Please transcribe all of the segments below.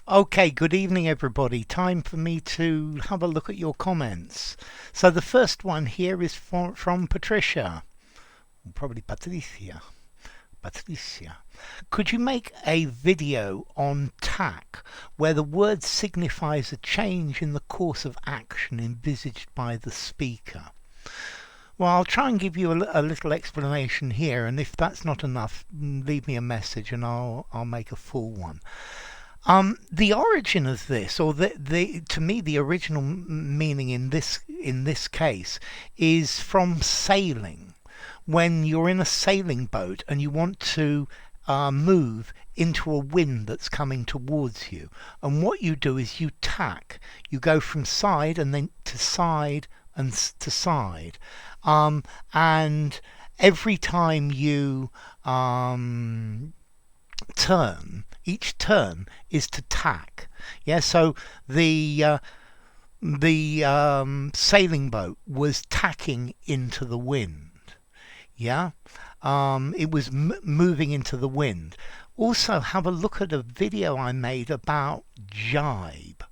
Okay, good evening, everybody. Time for me to have a look at your comments. So the first one here is from Patricia, or probably Patricia. Patricia. Could you make a video on tack where the word signifies a change in the course of action envisaged by the speaker? Well, I'll try and give you a little explanation here, and if that's not enough, leave me a message and I'll make a full one. The origin of this, or to me, the original meaning in this case, is from sailing. When you're in a sailing boat and you want to move into a wind that's coming towards you, and what you do is you tack. You go from side and then to side and to side, and every time you turn, each turn is to tack. Yeah, so the sailing boat was tacking into the wind. Yeah, it was moving into the wind. Also, have a look at a video I made about jibe.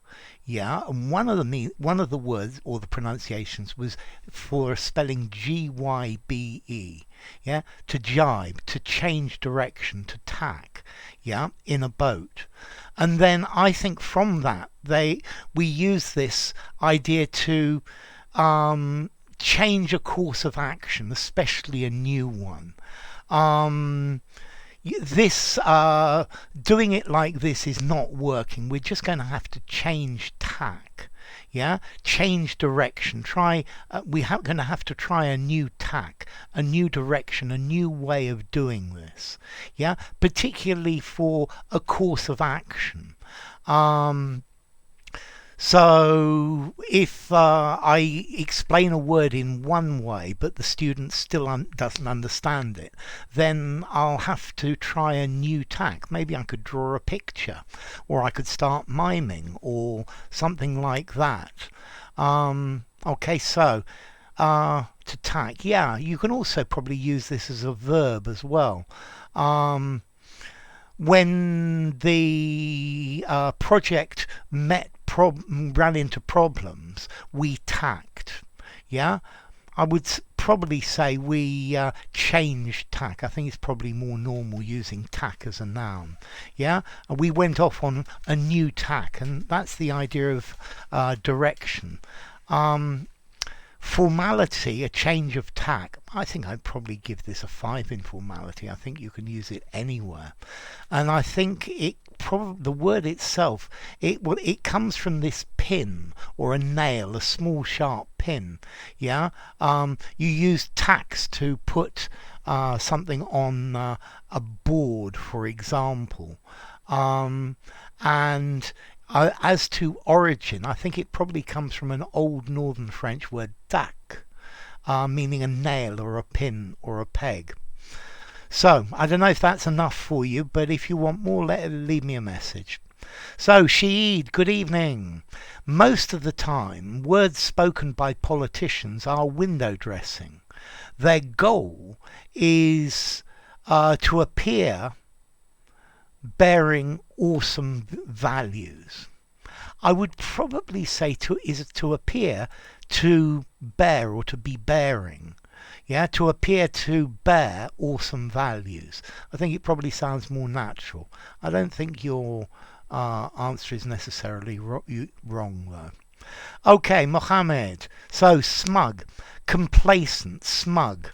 Yeah, and one of the words or the pronunciations was for spelling G-Y-B-E. Yeah, to jibe, to change direction, to tack. Yeah, in a boat. And then I think from that we use this idea to change a course of action, especially a new one. This doing it like this is not working. We're just going to have to change tack. Yeah, change direction. We're going to have to try a new tack, a new direction, a new way of doing this. Yeah, particularly for a course of action. So if I explain a word in one way but the student still doesn't understand it, then I'll have to try a new tack. Maybe I could draw a picture, or I could start miming, or something like that. Okay, so to tack, yeah, you can also probably use this as a verb as well. When the project ran into problems, we tacked. Yeah, I would probably say we changed tack. I think it's probably more normal using tack as a noun. Yeah, and we went off on a new tack, and that's the idea of direction. Formality, a change of tack. I think I'd probably give this a 5 in formality. I think you can use it anywhere, and I think the word itself, it comes from this pin or a nail, a small sharp pin. Yeah, you use tacks to put something on a board, for example, and as to origin, I think it probably comes from an old Northern French word tac, meaning a nail or a pin or a peg. So, I don't know if that's enough for you, but if you want more, leave me a message. So, Shaeed, good evening. Most of the time, words spoken by politicians are window dressing. Their goal is to appear bearing awesome values. I would probably say to appear to bear or to be bearing. Yeah, to appear to bear awesome values. I think it probably sounds more natural. I don't think your answer is necessarily wrong though. Okay, Mohammed. So smug, complacent, smug.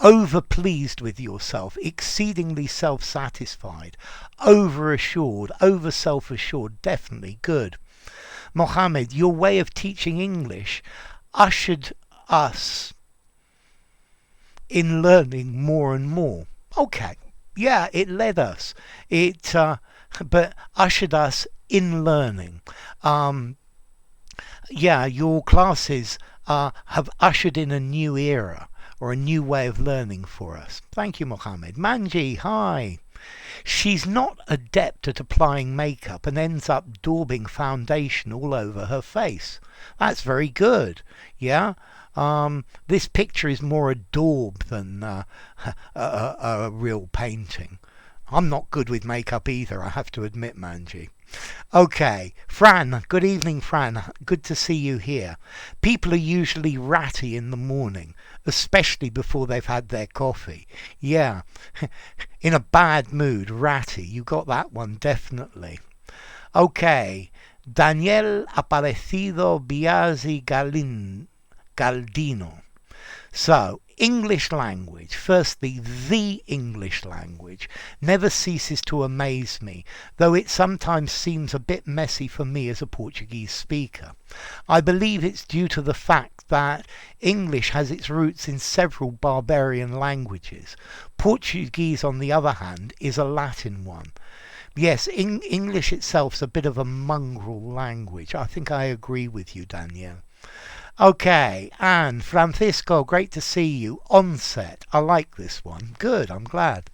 Over-pleased with yourself, exceedingly self-satisfied, over-assured, over-self-assured, definitely good. Mohammed, your way of teaching English ushered us in learning more and more. Okay, yeah, it led us. But ushered us in learning. Yeah, your classes have ushered in a new era, or a new way of learning for us. Thank you, Mohammed. Manji, hi. She's not adept at applying makeup and ends up daubing foundation all over her face. That's very good. Yeah. This picture is more a daub than a real painting. I'm not good with makeup either, I have to admit, Manji. Okay, Fran, good evening, Fran. Good to see you here. People are usually ratty in the morning, especially before they've had their coffee. Yeah, in a bad mood, ratty. You got that one, definitely. Okay, Daniel Aparecido Biazzi Galdino. So, English language, firstly, the English language, never ceases to amaze me, though it sometimes seems a bit messy for me as a Portuguese speaker. I believe it's due to the fact that English has its roots in several barbarian languages. Portuguese, on the other hand, is a Latin one. Yes, English itself's a bit of a mongrel language. I think I agree with you, Danielle. Okay, and Francisco, great to see you. Onset, I like this one. Good, I'm glad.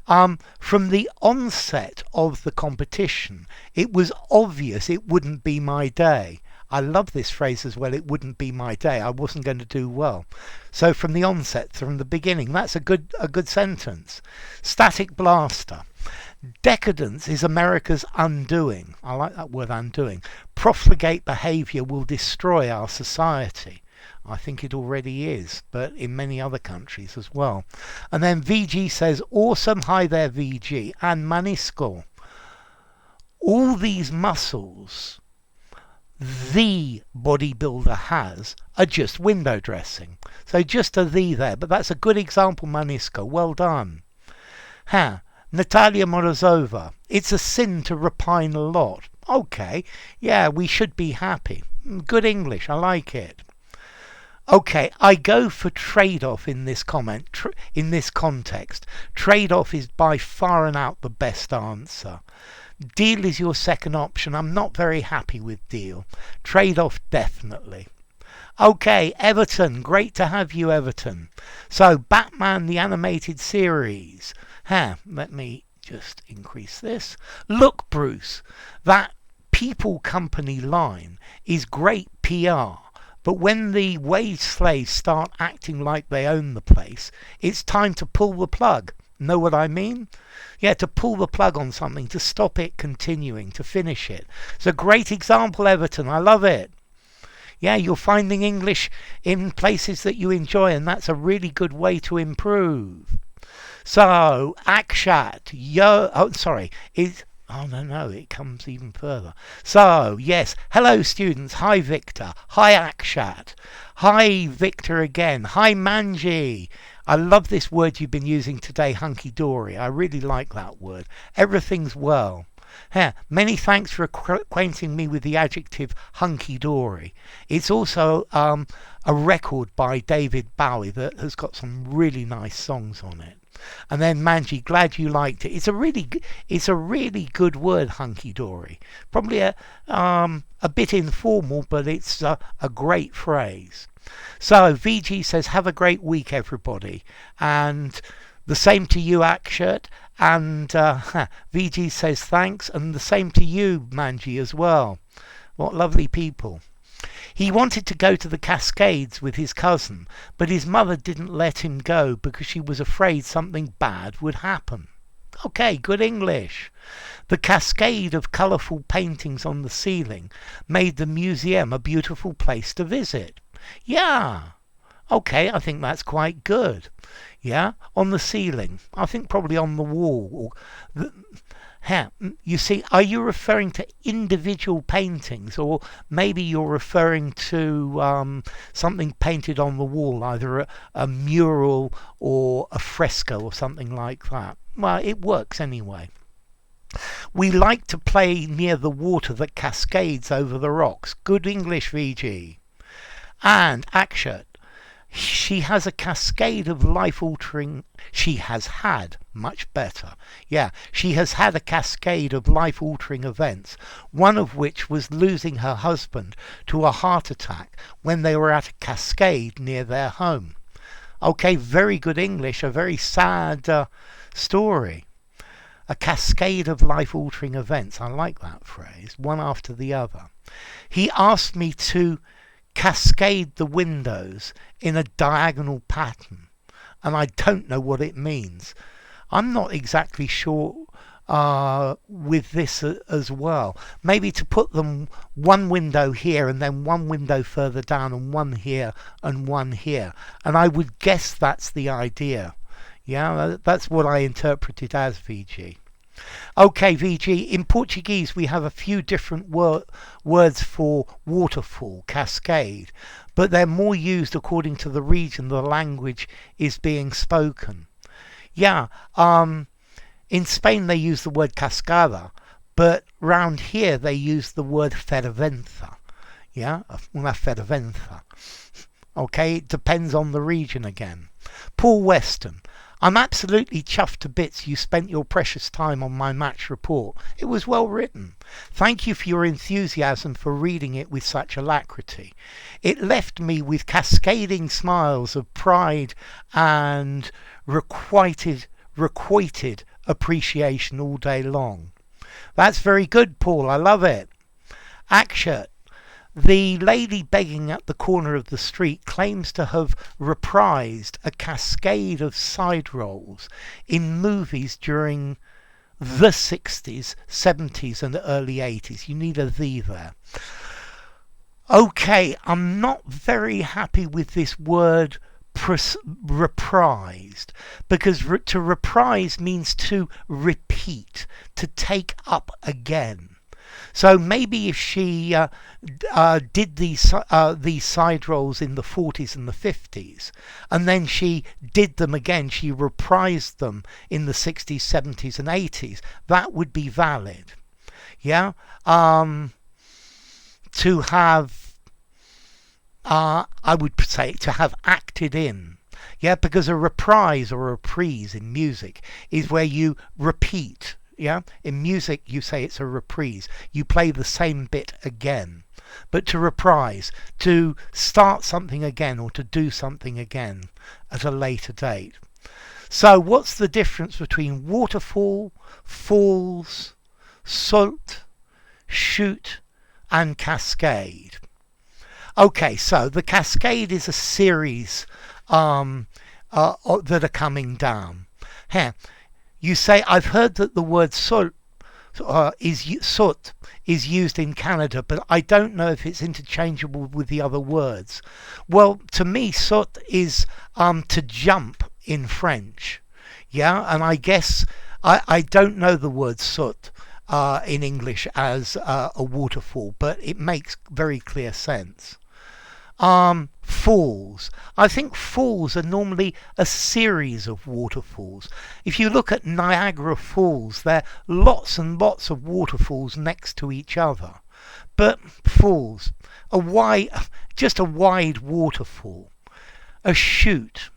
From the onset of the competition, it was obvious it wouldn't be my day. I love this phrase as well, it wouldn't be my day. I wasn't going to do well. So from the onset, from the beginning, that's a good sentence. Static Blaster. Decadence is America's undoing. I like that word, undoing. Profligate behaviour will destroy our society. I think it already is, but in many other countries as well. And then VG says, awesome, hi there VG, and Manisco. All these muscles the bodybuilder has are just window dressing. So just a "the" there, but that's a good example, Manisco. Well done. Natalia Morozova. It's a sin to repine a lot. Okay, yeah, we should be happy. Good English, I like it. Okay, I go for trade-off in this comment, in this context. Trade-off is by far and out the best answer. Deal is your second option. I'm not very happy with deal. Trade-off, definitely. Okay, Everton. Great to have you, Everton. So, Batman the Animated Series. Let me just increase this. Look, Bruce, that people company line is great PR. But when the wage slaves start acting like they own the place, it's time to pull the plug. Know what I mean? Yeah, to pull the plug on something, to stop it continuing, to finish it. It's a great example, Everton. I love it. Yeah, you're finding English in places that you enjoy, and that's a really good way to improve. So, Akshat, it comes even further. So, yes, hello students, hi Victor, hi Akshat, hi Victor again, hi Manji. I love this word you've been using today, hunky-dory. I really like that word. Everything's well. Many thanks for acquainting me with the adjective hunky-dory. It's also a record by David Bowie that has got some really nice songs on it. And then Manji, glad you liked it. It's a really good word, hunky-dory. Probably a bit informal, but it's a great phrase. So VG says, have a great week, everybody. And the same to you, Akshat. And VG says thanks. And the same to you, Manji, as well. What lovely people. He wanted to go to the Cascades with his cousin, but his mother didn't let him go because she was afraid something bad would happen. Okay, good English. The cascade of colourful paintings on the ceiling made the museum a beautiful place to visit. Yeah. Okay, I think that's quite good. Yeah, on the ceiling. I think probably on the wall. You see, are you referring to individual paintings, or maybe you're referring to something painted on the wall, either a mural or a fresco or something like that? Well, it works anyway. We like to play near the water that cascades over the rocks. Good English, VG. And Akshat. She has a cascade of life-altering... She has had, much better. Yeah, she has had a cascade of life-altering events, one of which was losing her husband to a heart attack when they were at a cascade near their home. Okay, very good English, a very sad story. A cascade of life-altering events. I like that phrase, one after the other. He asked me to cascade the windows in a diagonal pattern, and I don't know what it means. I'm not exactly sure with this as well. Maybe to put them one window here and then one window further down and one here and one here. And I would guess that's the idea. Yeah, that's what I interpret it as, VG. Okay, VG, in Portuguese we have a few different words for waterfall, cascade, but they're more used according to the region the language is being spoken. Yeah, in Spain they use the word cascada, but round here they use the word ferventa. Yeah, una ferventa. Okay, it depends on the region again. Paul Weston. I'm absolutely chuffed to bits you spent your precious time on my match report. It was well written. Thank you for your enthusiasm for reading it with such alacrity. It left me with cascading smiles of pride and requited appreciation all day long. That's very good, Paul. I love it. Action. The lady begging at the corner of the street claims to have reprised a cascade of side roles in movies during the 60s, 70s and early 80s. You need a "the" there. Okay, I'm not very happy with this word reprised, because to reprise means to repeat, to take up again. So maybe if she did these side roles in the 40s and the 50s, and then she did them again, she reprised them in the 60s, 70s and 80s, that would be valid. Yeah? To have, I would say, to have acted in. Yeah, because a reprise or a reprise in music is where you repeat. Yeah, in music you say it's a reprise. You play the same bit again. But to reprise, to start something again or to do something again at a later date. So what's the difference between waterfall, falls, salt, shoot and cascade? Okay, so the cascade is a series that are coming down. Here, you say, I've heard that the word soot is used in Canada, but I don't know if it's interchangeable with the other words. Well, to me, soot is to jump in French. Yeah, and I guess I don't know the word soot in English as a waterfall, but it makes very clear sense. Falls. I think falls are normally a series of waterfalls. If you look at Niagara Falls, there are lots and lots of waterfalls next to each other. But falls, just a wide waterfall. A chute.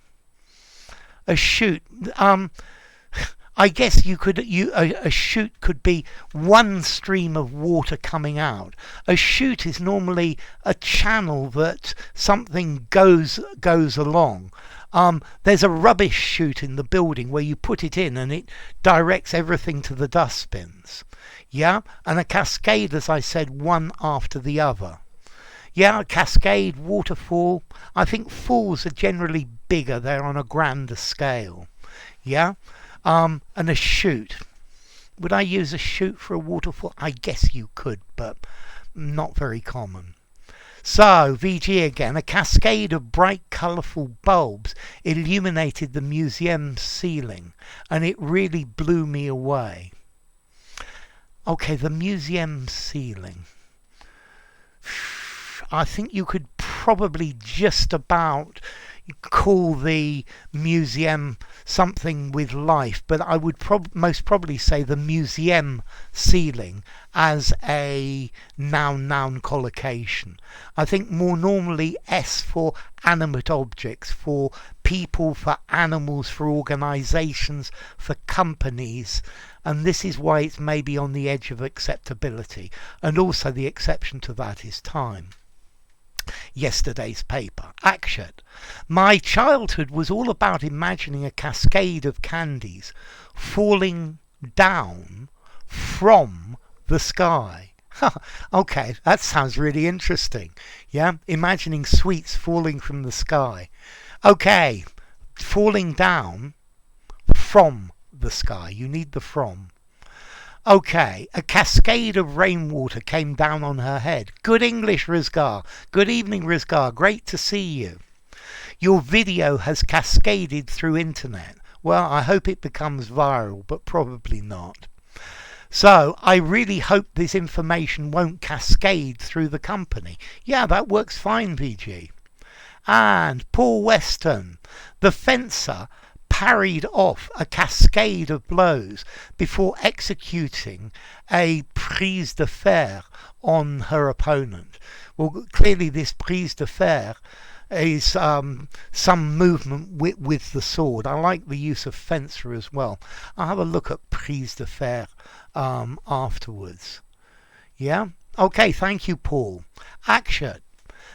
I guess a chute could be one stream of water coming out. A chute is normally a channel that something goes along. There's a rubbish chute in the building where you put it in and it directs everything to the dustbins. Yeah, and a cascade, as I said, one after the other. Yeah, a cascade, waterfall. I think falls are generally bigger. They're on a grander scale. Yeah. And a chute. Would I use a chute for a waterfall? I guess you could, but not very common. So, VG again. A cascade of bright, colourful bulbs illuminated the museum ceiling, and it really blew me away. Okay, the museum ceiling. I think you could probably just about call the museum something with life, but I would most probably say the museum ceiling as a noun collocation. I think more normally S for animate objects, for people, for animals, for organisations, for companies, and this is why it's maybe on the edge of acceptability, and also the exception to that is time. Yesterday's paper. Action. My childhood was all about imagining a cascade of candies falling down from the sky. Okay, that sounds really interesting. Yeah, imagining sweets falling from the sky. Okay, falling down from the sky. You need the from. Okay, a cascade of rainwater came down on her head. Good English, Rizgar. Good evening, Rizgar. Great to see you. Your video has cascaded through internet. Well, I hope it becomes viral, but probably not. So, I really hope this information won't cascade through the company. Yeah, that works fine, VG. And Paul Weston, the fencer, parried off a cascade of blows before executing a prise de fer on her opponent. Well, clearly this prise de fer is some movement with the sword. I like the use of fencer as well. I'll have a look at prise de fer afterwards. Yeah? Okay, thank you, Paul. Action.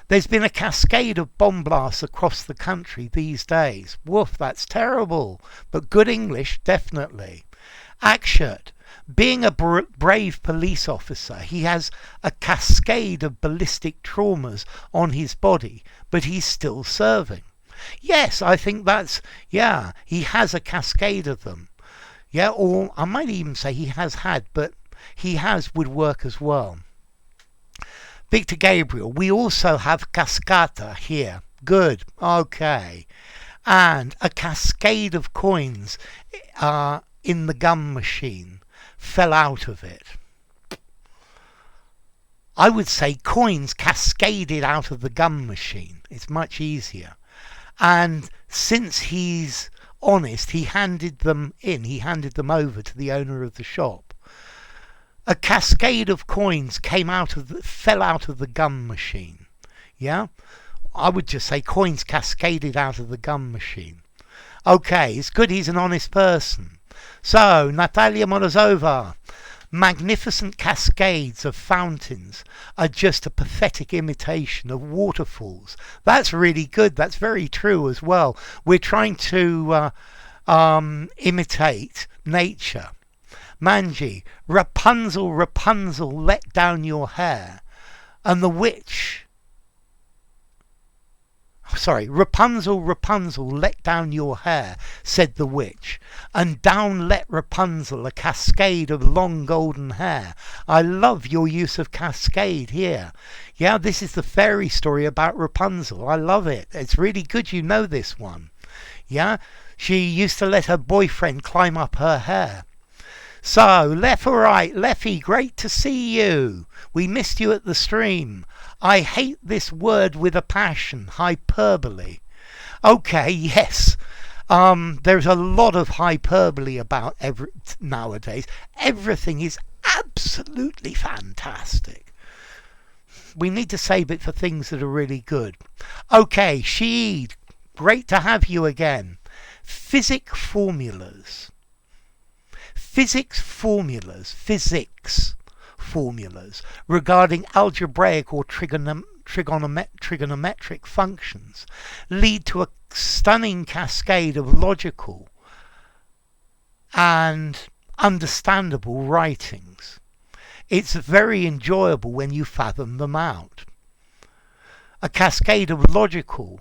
There's been a cascade of bomb blasts across the country these days. Woof, that's terrible. But good English, definitely. Akshat, being a brave police officer, he has a cascade of ballistic traumas on his body, but he's still serving. Yes, I think that's, yeah, he has a cascade of them. Yeah, or I might even say he has had, but he has would work as well. Victor Gabriel, we also have cascata here. Good, okay. And a cascade of coins in the gum machine fell out of it. I would say coins cascaded out of the gum machine. It's much easier. And since he's honest, he handed them in. He handed them over to the owner of the shop. A cascade of coins fell out of the gum machine. Yeah? I would just say coins cascaded out of the gum machine. Okay, it's good he's an honest person. So, Natalia Morozova, magnificent cascades of fountains are just a pathetic imitation of waterfalls. That's really good. That's very true as well. We're trying to imitate nature. Manji, Rapunzel, Rapunzel, let down your hair. And the witch... Sorry, Rapunzel, Rapunzel, let down your hair, said the witch. And down let Rapunzel a cascade of long golden hair. I love your use of cascade here. Yeah, this is the fairy story about Rapunzel. I love it. It's really good you know this one. Yeah, she used to let her boyfriend climb up her hair. So, left or right, Leffy, great to see you. We missed you at the stream. I hate this word with a passion, hyperbole. Okay, yes. There's a lot of hyperbole about nowadays. Everything is absolutely fantastic. We need to save it for things that are really good. Okay, Sheed, great to have you again. Physics formulas regarding algebraic or trigonometric functions lead to a stunning cascade of logical and understandable writings. It's very enjoyable when you fathom them out. A cascade of logical,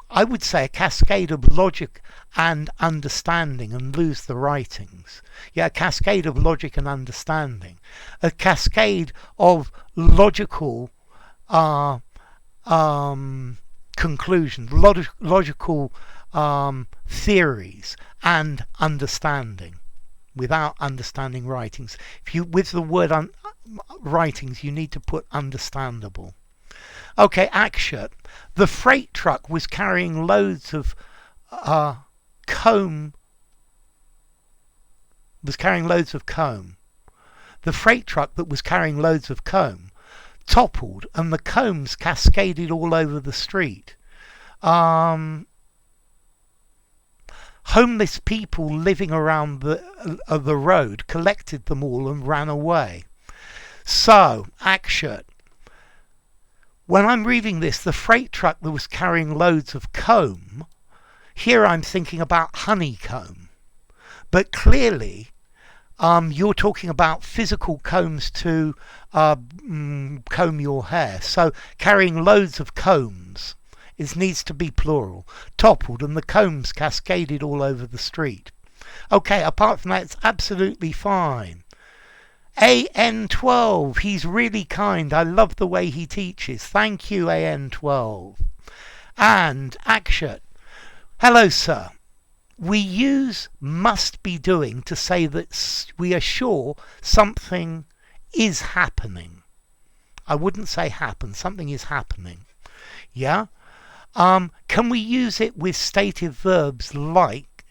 I would say a cascade of logic and understanding and lose the writings. Yeah, a cascade of logic and understanding. A cascade of logical conclusions, logical theories and understanding. Without understanding writings. With the word writings, you need to put understandable. Okay, Akshat. The freight truck was carrying loads of comb. The freight truck that was carrying loads of comb toppled, and the combs cascaded all over the street. Homeless people living around the road collected them all and ran away. So, Akshat. When I'm reading this, the freight truck that was carrying loads of comb, here I'm thinking about honeycomb. But clearly, you're talking about physical combs to comb your hair. So carrying loads of combs It needs to be plural. Toppled and the combs cascaded all over the street. Okay, apart from that, it's absolutely fine. AN12, he's really kind. I love the way he teaches. Thank you, AN12. And Akshat, hello, sir. We use must be doing to say that we are sure something is happening. I wouldn't say happen. Something is happening. Yeah? Can we use it with stative verbs like,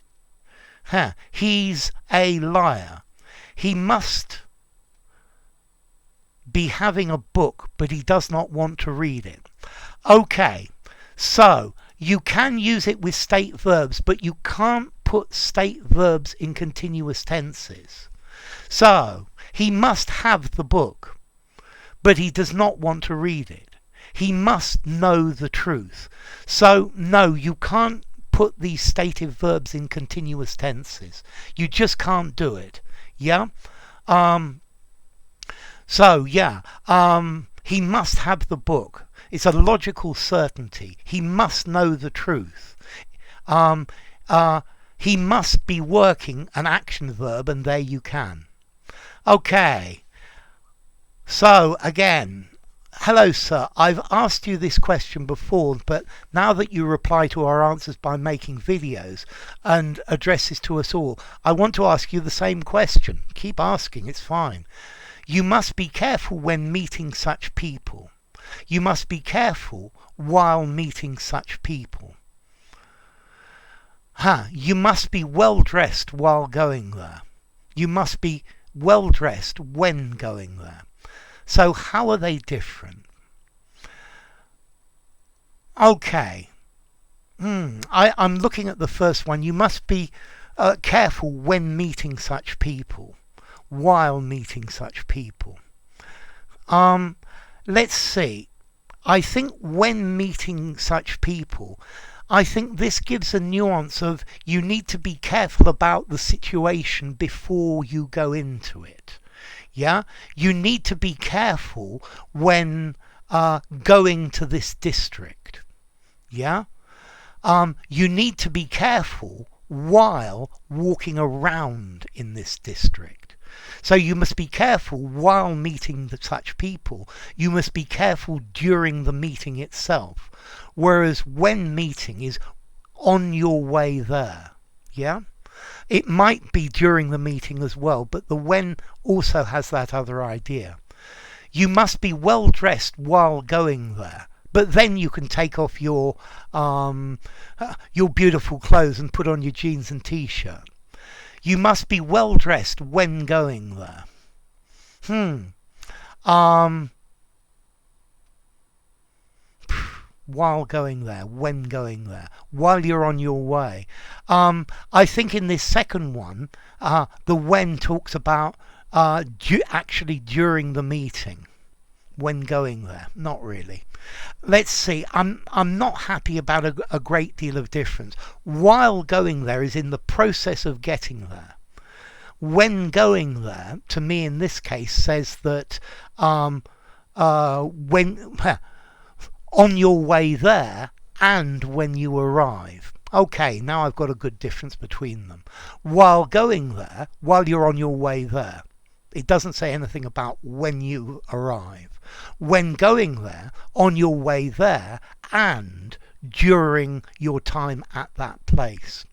he's a liar. He must be having a book, but he does not want to read it. Okay, so you can use it with state verbs, but you can't put state verbs in continuous tenses. So, he must have the book, but he does not want to read it. He must know the truth. So, no, you can't put these stative verbs in continuous tenses. You just can't do it. Yeah? He must have the book. It's a logical certainty. He must know the truth. He must be working an action verb, and there you can. Okay. So, again, hello, sir. I've asked you this question before, but now that you reply to our answers by making videos and addresses to us all, I want to ask you the same question. Keep asking, it's fine. You must be careful when meeting such people. You must be careful while meeting such people. You must be well dressed while going there. You must be well dressed when going there. So how are they different? Okay. I'm looking at the first one. You must be careful when meeting such people. While meeting such people. Let's see. I think when meeting such people, I think this gives a nuance of you need to be careful about the situation before you go into it. Yeah? You need to be careful when going to this district. Yeah? You need to be careful while walking around in this district. So you must be careful while meeting such people. You must be careful during the meeting itself. Whereas when meeting is on your way there. Yeah? It might be during the meeting as well, but the when also has that other idea. You must be well dressed while going there. But then you can take off your beautiful clothes and put on your jeans and t-shirt. You must be well dressed when going there. While going there, when going there, while you're on your way. I think in this second one, the when talks about actually during the meeting. When going there, not really. Let's see, I'm not happy about a great deal of difference. While going there is in the process of getting there. When going there, to me in this case, says that on your way there and when you arrive. Okay, now I've got a good difference between them. While going there, while you're on your way there. It doesn't say anything about when you arrive. When going there, on your way there, and during your time at that place.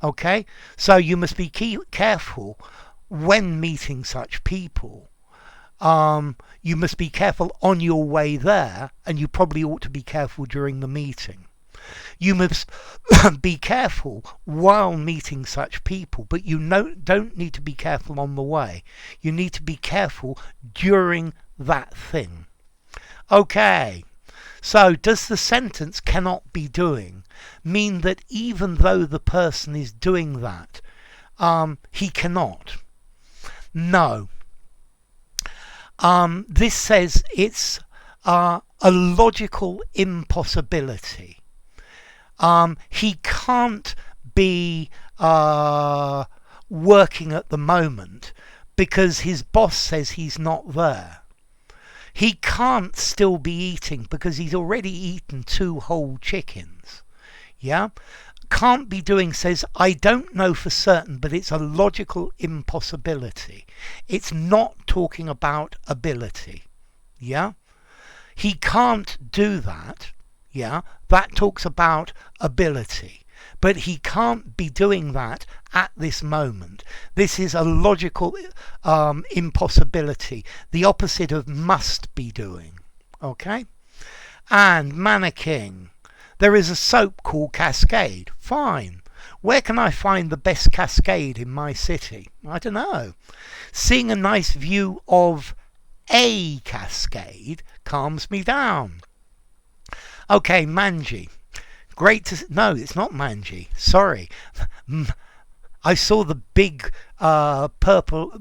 Okay? So you must be careful when meeting such people. You must be careful on your way there, and you probably ought to be careful during the meeting. You must be careful while meeting such people, but you don't need to be careful on the way. You need to be careful during that thing. Okay, so does the sentence cannot be doing mean that even though the person is doing that, he cannot? No. This says it's a logical impossibility. He can't be working at the moment because his boss says he's not there. He can't still be eating because he's already eaten 2 whole chickens. Yeah? Can't be doing says, I don't know for certain, but it's a logical impossibility. It's not talking about ability. Yeah? He can't do that. Yeah? That talks about ability. But he can't be doing that at this moment. This is a logical impossibility. The opposite of must be doing. Okay? And mannequin. There is a soap called Cascade. Fine. Where can I find the best Cascade in my city? I don't know. Seeing a nice view of a cascade calms me down. Okay, Manji. Great to... No, it's not Manji. Sorry. I saw the big blue purple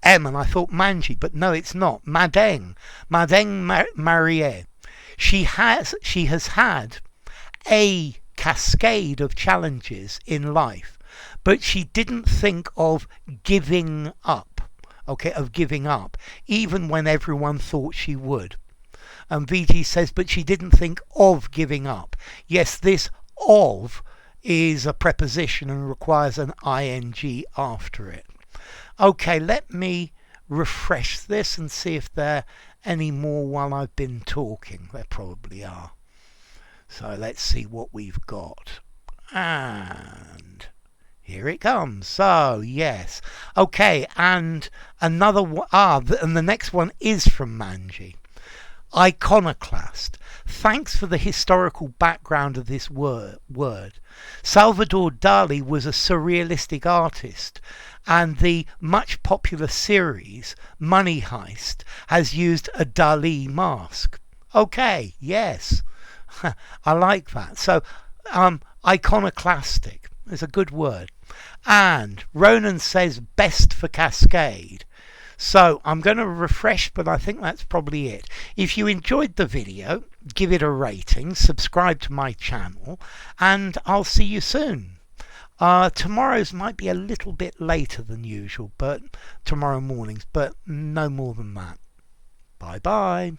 M and I thought Manji, but no, it's not. Madeng Marie. She has had a cascade of challenges in life, but she didn't think of giving up. Okay, of giving up, even when everyone thought she would. And VT says, but she didn't think of giving up. Yes, this of is a preposition and requires an ing after it. Okay, let me refresh this and see if there are any more while I've been talking. There probably are. So let's see what we've got. And here it comes. So, yes. Okay, and another one. And the next one is from Manji. Iconoclast. Thanks for the historical background of this word. Salvador Dali was a surrealistic artist, and the much popular series Money Heist has used a Dali mask. Okay, yes. I like that. So, iconoclastic is a good word. And Ronan says best for Cascade. So I'm going to refresh, but I think that's probably it. If you enjoyed the video, give it a rating, subscribe to my channel, and I'll see you soon. Tomorrow's might be a little bit later than usual, but tomorrow morning's, but no more than that. Bye bye.